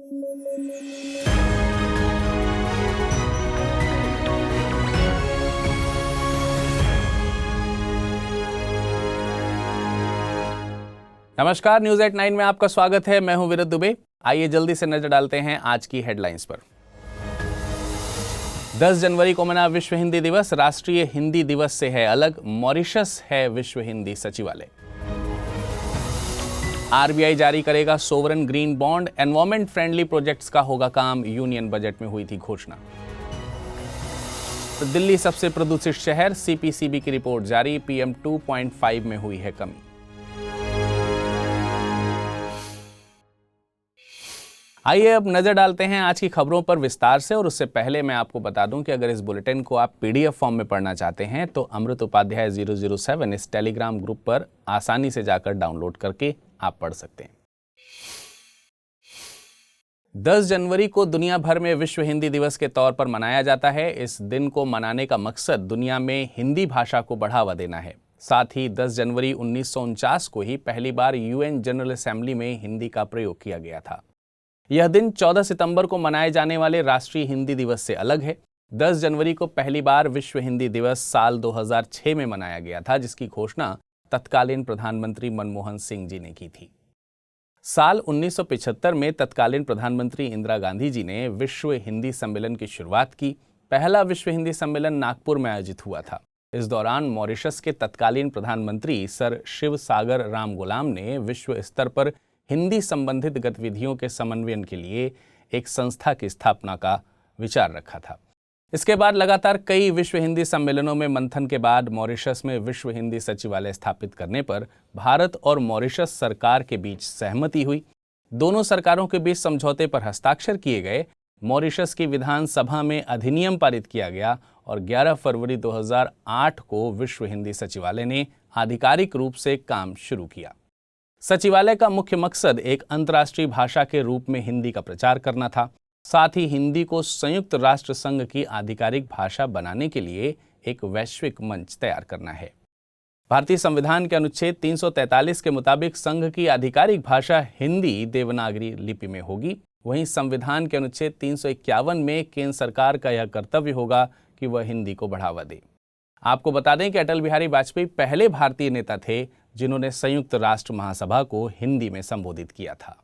नमस्कार, news at 9 में आपका स्वागत है। मैं हूं विरत दुबे। आइए जल्दी से नजर डालते हैं आज की हेडलाइंस पर। 10 जनवरी को मना विश्व हिंदी दिवस। राष्ट्रीय हिंदी दिवस से है अलग, मॉरिशस है विश्व हिंदी सचिवालय। आरबीआई जारी करेगा sovereign green bond. Environment friendly projects का होगा काम, यूनियन बजट में हुई थी घोषणा। तो दिल्ली सबसे प्रदूषित शहर, सीपीसीबी की रिपोर्ट जारी, PM 2.5 में हुई है कमी। आइए अब नजर डालते हैं आज की खबरों पर विस्तार से। और उससे पहले मैं आपको बता दूं कि अगर इस बुलेटिन को आप पीडीएफ फॉर्म में पढ़ना चाहते हैं तो अमृत उपाध्याय 007 इस टेलीग्राम ग्रुप पर आसानी से जाकर डाउनलोड करके आप पढ़ सकते हैं। 10 जनवरी को दुनिया भर में विश्व हिंदी दिवस के तौर पर मनाया जाता है। इस दिन को मनाने का मकसद दुनिया में हिंदी भाषा को बढ़ावा देना है। साथ ही 10 जनवरी 1949 को ही पहली बार यूएन जनरल असेंबली में हिंदी का प्रयोग किया गया था। यह दिन 14 सितंबर को मनाए जाने वाले राष्ट्रीय हिंदी दिवस से अलग है। 10 जनवरी को पहली बार विश्व हिंदी दिवस साल 2006 में मनाया गया था, जिसकी घोषणा तत्कालीन प्रधानमंत्री मनमोहन सिंह जी ने की थी। साल 1975 में तत्कालीन प्रधानमंत्री इंदिरा गांधी जी ने विश्व हिंदी सम्मेलन की शुरुआत की। पहला विश्व हिंदी सम्मेलन नागपुर में आयोजित हुआ था। इस दौरान मॉरिशस के तत्कालीन प्रधानमंत्री सर शिव सागर रामगुलाम ने विश्व स्तर पर हिंदी संबंधित गतिविधियों के समन्वयन के लिए एक संस्था की स्थापना का विचार रखा था। इसके बाद लगातार कई विश्व हिंदी सम्मेलनों में मंथन के बाद मॉरिशस में विश्व हिंदी सचिवालय स्थापित करने पर भारत और मॉरिशस सरकार के बीच सहमति हुई। दोनों सरकारों के बीच समझौते पर हस्ताक्षर किए गए। मॉरिशस की विधानसभा में अधिनियम पारित किया गया और 11 फरवरी 2008 को विश्व हिंदी सचिवालय ने आधिकारिक रूप से काम शुरू किया। सचिवालय का मुख्य मकसद एक अंतर्राष्ट्रीय भाषा के रूप में हिंदी का प्रचार करना था। साथ ही हिंदी को संयुक्त राष्ट्र संघ की आधिकारिक भाषा बनाने के लिए एक वैश्विक मंच तैयार करना है। भारतीय संविधान के अनुच्छेद 343 के मुताबिक संघ की आधिकारिक भाषा हिंदी देवनागरी लिपि में होगी। वहीं संविधान के अनुच्छेद 351 में केंद्र सरकार का यह कर्तव्य होगा कि वह हिंदी को बढ़ावा दे। आपको बता दें कि अटल बिहारी वाजपेयी पहले भारतीय नेता थे जिन्होंने संयुक्त राष्ट्र महासभा को हिंदी में संबोधित किया था।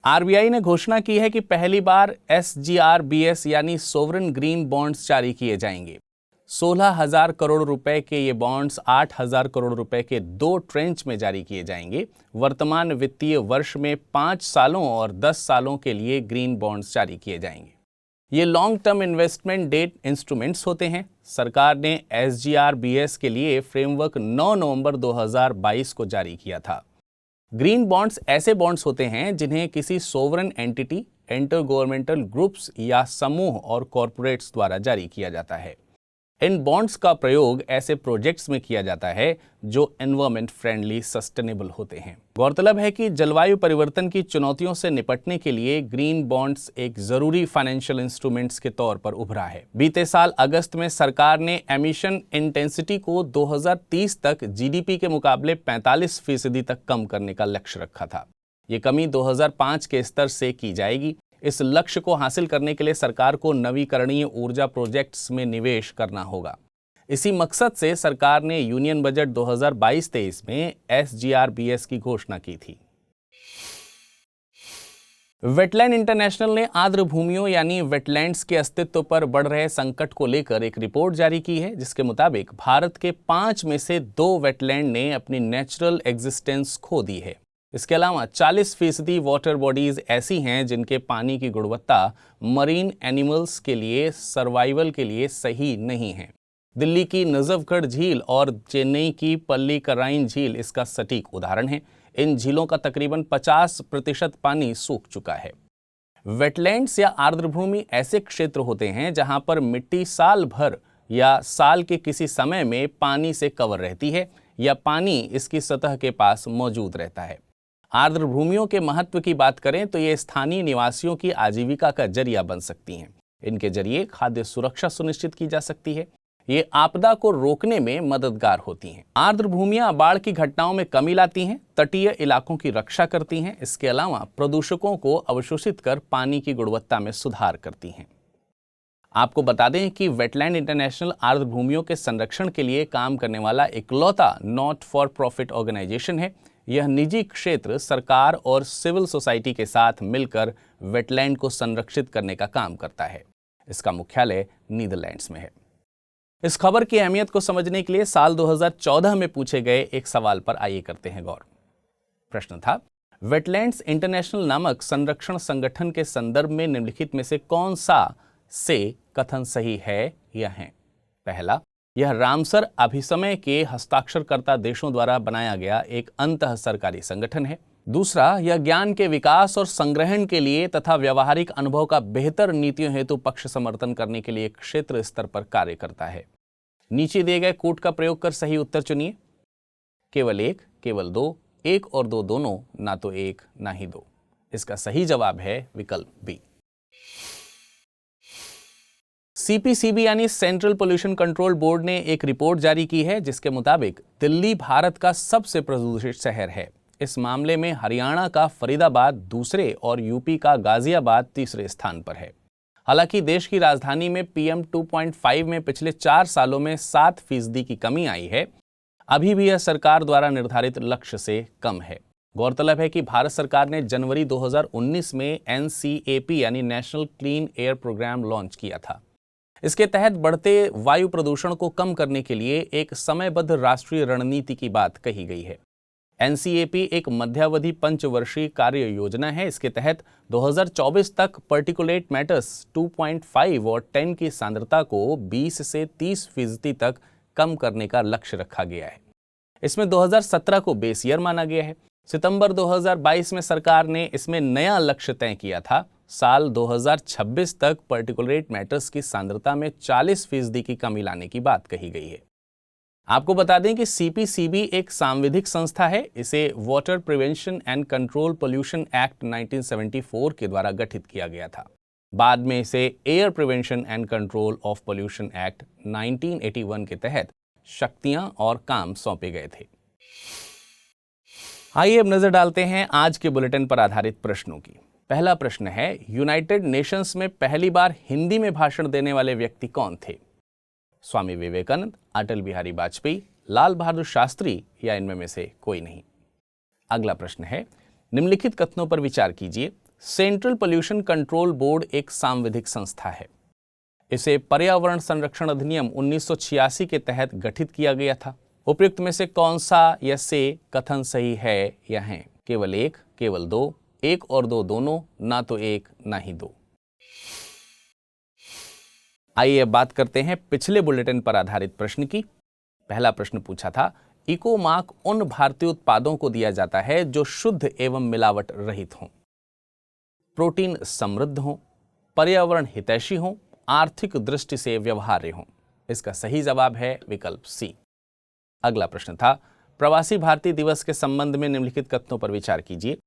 आरबीआई ने घोषणा की है कि पहली बार SGRBS यानी सोवरन ग्रीन बॉन्ड्स जारी किए जाएंगे। 16,000 करोड़ रुपए के ये बॉन्ड्स 8,000 करोड़ रुपए के 2 ट्रेंच में जारी किए जाएंगे। वर्तमान वित्तीय वर्ष में 5 सालों और 10 सालों के लिए ग्रीन बॉन्ड्स जारी किए जाएंगे। ये long term investment debt instruments होते हैं। सरकार ने SGRBS के लिए फ्रेमवर्क 9 नवंबर 2022 को जारी किया था। ग्रीन बॉन्ड्स ऐसे बॉन्ड्स होते हैं जिन्हें किसी sovereign entity, inter governmental groups या समूह और कॉरपोरेट्स द्वारा जारी किया जाता है। इन बॉन्ड्स का प्रयोग ऐसे प्रोजेक्ट्स में किया जाता है जो एनवायरमेंट फ्रेंडली, सस्टेनेबल होते हैं। गौरतलब है कि जलवायु परिवर्तन की चुनौतियों से निपटने के लिए ग्रीन बॉन्ड्स एक जरूरी फाइनेंशियल इंस्ट्रूमेंट्स के तौर पर उभरा है। बीते साल अगस्त में सरकार ने एमिशन इंटेंसिटी को 2030 तक जीडीपी के मुकाबले 45% तक कम करने का लक्ष्य रखा था। ये कमी 2005 के स्तर से की जाएगी। इस लक्ष्य को हासिल करने के लिए सरकार को नवीकरणीय ऊर्जा प्रोजेक्ट्स में निवेश करना होगा। इसी मकसद से सरकार ने यूनियन बजट 2022-23 में SGRBS की घोषणा की थी। वेटलैंड इंटरनेशनल ने आर्द्र भूमियों यानी वेटलैंड्स के अस्तित्व पर बढ़ रहे संकट को लेकर एक रिपोर्ट जारी की है, जिसके मुताबिक भारत के 5 में से 2 वेटलैंड ने अपनी नेचुरल एग्जिस्टेंस खो दी है। इसके अलावा 40% वाटर बॉडीज ऐसी हैं जिनके पानी की गुणवत्ता मरीन एनिमल्स के लिए सर्वाइवल के लिए सही नहीं है। दिल्ली की नजफगढ़ झील और चेन्नई की पल्लीकराइन झील इसका सटीक उदाहरण है। इन झीलों का तकरीबन 50% पानी सूख चुका है। वेटलैंड्स या आर्द्रभूमि ऐसे क्षेत्र होते हैं जहां पर मिट्टी साल भर या साल के किसी समय में पानी से कवर रहती है या पानी इसकी सतह के पास मौजूद रहता है। आर्द्र भूमियों के महत्व की बात करें तो ये स्थानीय निवासियों की आजीविका का जरिया बन सकती हैं। इनके जरिए खाद्य सुरक्षा सुनिश्चित की जा सकती है। ये आपदा को रोकने में मददगार होती हैं। आर्द्र भूमियां बाढ़ की घटनाओं में कमी लाती हैं, तटीय इलाकों की रक्षा करती हैं। इसके अलावा प्रदूषकों को अवशोषित कर पानी की गुणवत्ता में सुधार करती हैं। आपको बता दें कि वेटलैंड इंटरनेशनल आर्द्र भूमियों के संरक्षण के लिए काम करने वाला इकलौता नॉट फॉर प्रॉफिट ऑर्गेनाइजेशन है। यह निजी क्षेत्र, सरकार और सिविल सोसाइटी के साथ मिलकर वेटलैंड को संरक्षित करने का काम करता है। इसका मुख्यालय नीदरलैंड्स में है। इस खबर की अहमियत को समझने के लिए साल 2014 में पूछे गए एक सवाल पर आइए करते हैं गौर। प्रश्न था, वेटलैंड्स इंटरनेशनल नामक संरक्षण संगठन के संदर्भ में निम्नलिखित में से कौन सा से कथन सही है या है? पहला, यह रामसर अभिसमय के हस्ताक्षरकर्ता देशों द्वारा बनाया गया एक अंतः सरकारी संगठन है। दूसरा, यह ज्ञान के विकास और संग्रहण के लिए तथा व्यवहारिक अनुभव का बेहतर नीतियों हेतु पक्ष समर्थन करने के लिए क्षेत्र स्तर पर कार्य करता है। नीचे दिए गए कोड का प्रयोग कर सही उत्तर चुनिए। केवल एक, केवल दो, एक और दो दोनों, ना तो एक ना ही दो। इसका सही जवाब है विकल्प बी। सीपीसीबी यानी सेंट्रल पोल्यूशन कंट्रोल बोर्ड ने एक रिपोर्ट जारी की है जिसके मुताबिक दिल्ली भारत का सबसे प्रदूषित शहर है। इस मामले में हरियाणा का फरीदाबाद दूसरे और यूपी का गाजियाबाद तीसरे स्थान पर है। हालांकि देश की राजधानी में PM 2.5 में पिछले 4 सालों में 7% की कमी आई है। अभी भी यह सरकार द्वारा निर्धारित लक्ष्य से कम है। गौरतलब है कि भारत सरकार ने जनवरी 2019 में NCAP यानी national clean air programme launch किया था। इसके तहत बढ़ते वायु प्रदूषण को कम करने के लिए एक समयबद्ध राष्ट्रीय रणनीति की बात कही गई है। NCAP एक मध्यावधि पंचवर्षीय कार्य योजना है। इसके तहत 2024 तक पार्टिकुलेट मैटर्स 2.5 और 10 की सांद्रता को 20 से 30% तक कम करने का लक्ष्य रखा गया है। इसमें 2017 को बेस ईयर माना गया है। सितंबर 2022 में सरकार ने इसमें नया लक्ष्य तय किया था। साल 2026 तक पार्टिकुलेट मैटर्स की सांद्रता में 40% की कमी लाने की बात कही गई है। आपको बता दें कि सीपीसीबी एक सांविधिक संस्था है। इसे water prevention and control pollution act 1974 के द्वारा गठित किया गया था। बाद में इसे air prevention and control of pollution act 1981 के तहत शक्तियां और काम सौंपे गए थे। आइए अब नजर डालते हैं आज के बुलेटिन पर आधारित प्रश्नों की। पहला प्रश्न है, यूनाइटेड नेशंस में पहली बार हिंदी में भाषण देने वाले व्यक्ति कौन थे? स्वामी विवेकानंद, अटल बिहारी वाजपेयी, लाल बहादुर शास्त्री या इनमें में से कोई नहीं। अगला प्रश्न है, निम्नलिखित कथनों पर विचार कीजिए। सेंट्रल पोल्यूशन कंट्रोल बोर्ड एक सांविधिक संस्था है। इसे पर्यावरण संरक्षण अधिनियम 1986 के तहत गठित किया गया था। उपयुक्त में से कौन सा या से कथन सही है या है? केवल एक, केवल दो, एक और दो दोनों, ना तो एक ना ही दो। आइए अब बात करते हैं पिछले बुलेटिन पर आधारित प्रश्न की। पहला प्रश्न पूछा था, इको मार्क उन भारतीय उत्पादों को दिया जाता है जो शुद्ध एवं मिलावट रहित हों, प्रोटीन समृद्ध हों, पर्यावरण हितैषी हों, आर्थिक दृष्टि से व्यवहार्य हों। इसका सही जवाब है विकल्प सी। अगला प्रश्न था, प्रवासी भारतीय दिवस के संबंध में निम्नलिखित कथनों पर विचार कीजिए।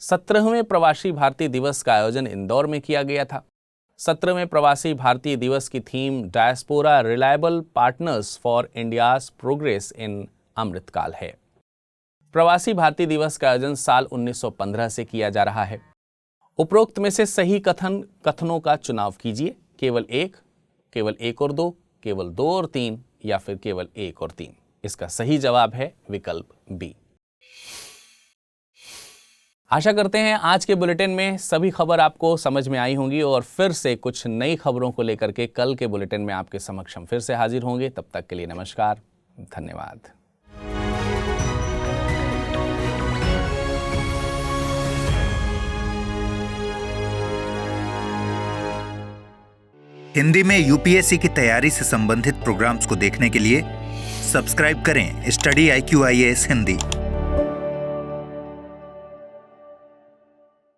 17वें प्रवासी भारतीय दिवस का आयोजन इंदौर में किया गया था। 17वें प्रवासी भारतीय दिवस की theme diaspora reliable partners for India's progress in Amritkaal है। प्रवासी भारतीय दिवस का आयोजन साल 1915 से किया जा रहा है। उपरोक्त में से सही कथनों का चुनाव कीजिए। केवल एक और दो, केवल 2 और 3 या फिर केवल 1 और 3। इसका सही जवाब है विकल्प बी। आशा करते हैं आज के बुलेटिन में सभी खबर आपको समझ में आई होंगी और फिर से कुछ नई खबरों को लेकर के कल के बुलेटिन में आपके समक्ष हम फिर से हाजिर होंगे। तब तक के लिए नमस्कार, धन्यवाद। हिंदी में यूपीएससी की तैयारी से संबंधित प्रोग्राम्स को देखने के लिए सब्सक्राइब करें स्टडी IQ IAS हिंदी।